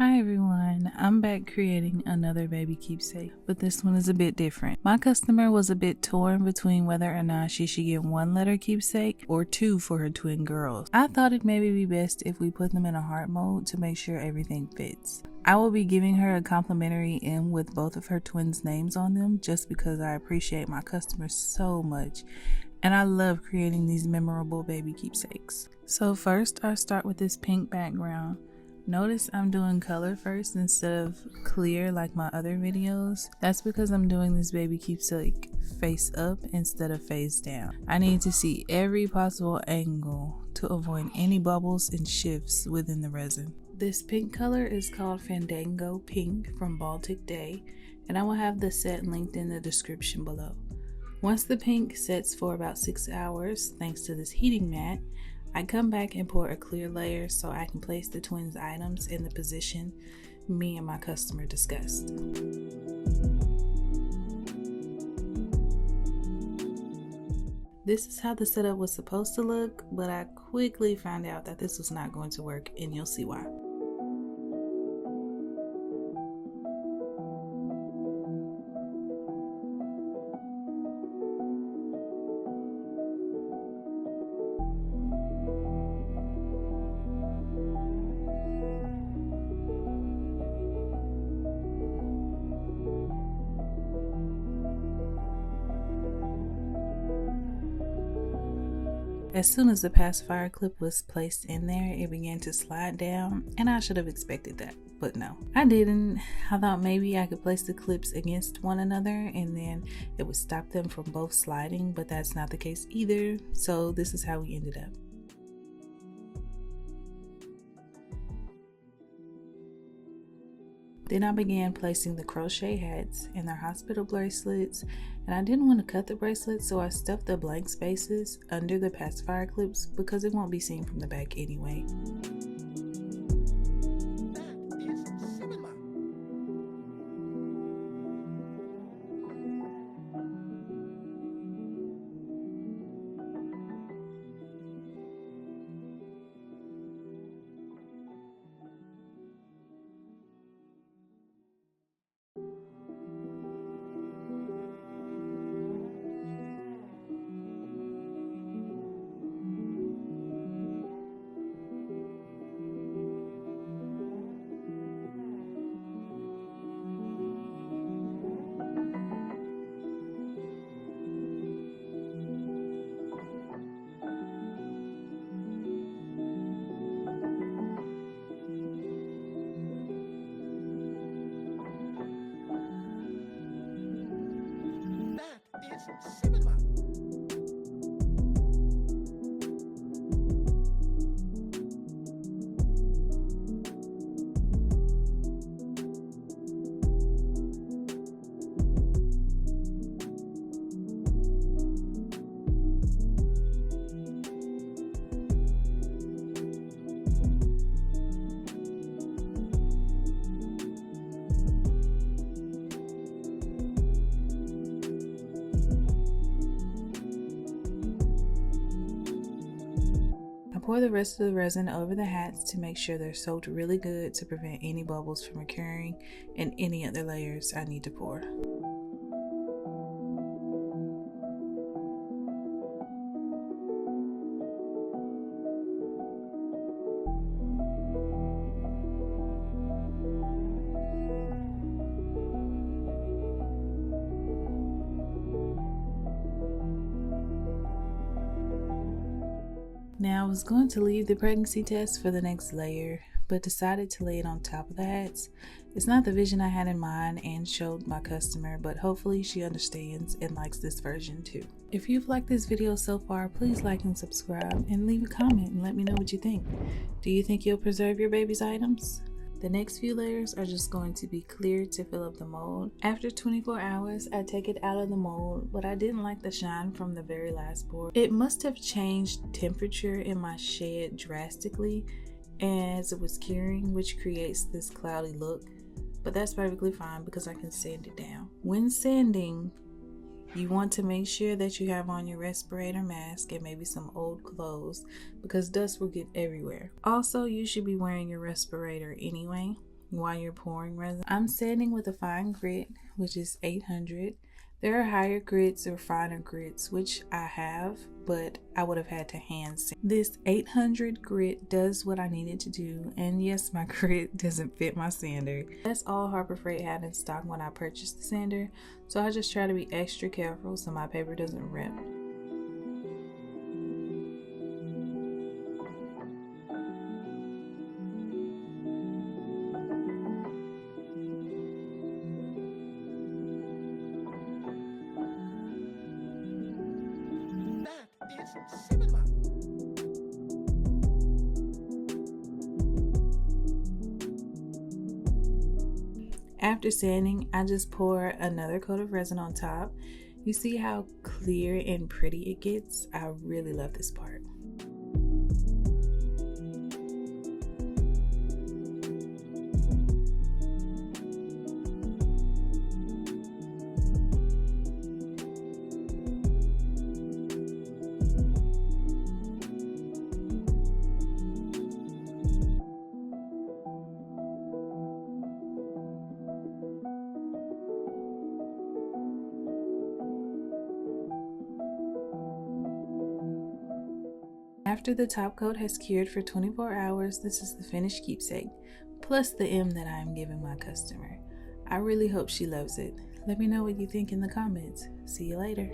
Hi everyone, I'm back creating another baby keepsake, but this one is a bit different. My customer was a bit torn between whether or not she should get one letter keepsake or two for her twin girls. I thought it maybe be best if we put them in a heart mode to make sure everything fits. I will be giving her a complimentary M with both of her twins' names on them just because I appreciate my customers so much and I love creating these memorable baby keepsakes. So first I start with this pink background. Notice I'm doing color first instead of clear like my other videos. That's because I'm doing this baby keepsake face up instead of face down. I need to see every possible angle to avoid any bubbles and shifts within the resin. This pink color is called Fandango Pink from Baltic Day, and I will have the set linked in the description below. Once the pink sets for about 6 hours, thanks to this heating mat, I come back and pour a clear layer so I can place the twins' items in the position me and my customer discussed. This is how the setup was supposed to look, but I quickly found out that this was not going to work, and you'll see why. As soon as the pacifier clip was placed in there, it began to slide down, and I should have expected that, but no, I didn't. I thought maybe I could place the clips against one another and then it would stop them from both sliding, but that's not the case either, so this is how we ended up. Then I began placing the crochet hats and their hospital bracelets, and I didn't want to cut the bracelets, so I stuffed the blank spaces under the pacifier clips because it won't be seen from the back anyway. Cinema. Pour the rest of the resin over the hats to make sure they're soaked really good to prevent any bubbles from occurring and any other layers I need to pour. Now I was going to leave the pregnancy test for the next layer, but decided to lay it on top of the hats. It's not the vision I had in mind and showed my customer, but hopefully she understands and likes this version too. If you've liked this video so far, please like and subscribe and leave a comment and let me know what you think. Do you think you'll preserve your baby's items? The next few layers are just going to be cleared to fill up the mold. After 24 hours, I take it out of the mold, but I didn't like the shine from the very last pour. It must have changed temperature in my shed drastically as it was curing, which creates this cloudy look, but that's perfectly fine because I can sand it down. When sanding, You want to make sure that you have on your respirator mask and maybe some old clothes because dust will get everywhere. Also, you should be wearing your respirator anyway. while you're pouring resin. I'm sanding with a fine grit, which is 800. There are higher grits or finer grits, which I have, but I would have had to hand sand. This 800 grit does what I needed to do, and yes, my grit doesn't fit my sander. That's all Harbor Freight had in stock when I purchased the sander, so I just try to be extra careful so my paper doesn't rip. Cinema. After sanding, I just pour another coat of resin on top. You see how clear and pretty it gets? I really love this part. After the top coat has cured for 24 hours, this is the finished keepsake, plus the M that I am giving my customer. I really hope she loves it. Let me know what you think in the comments. See you later.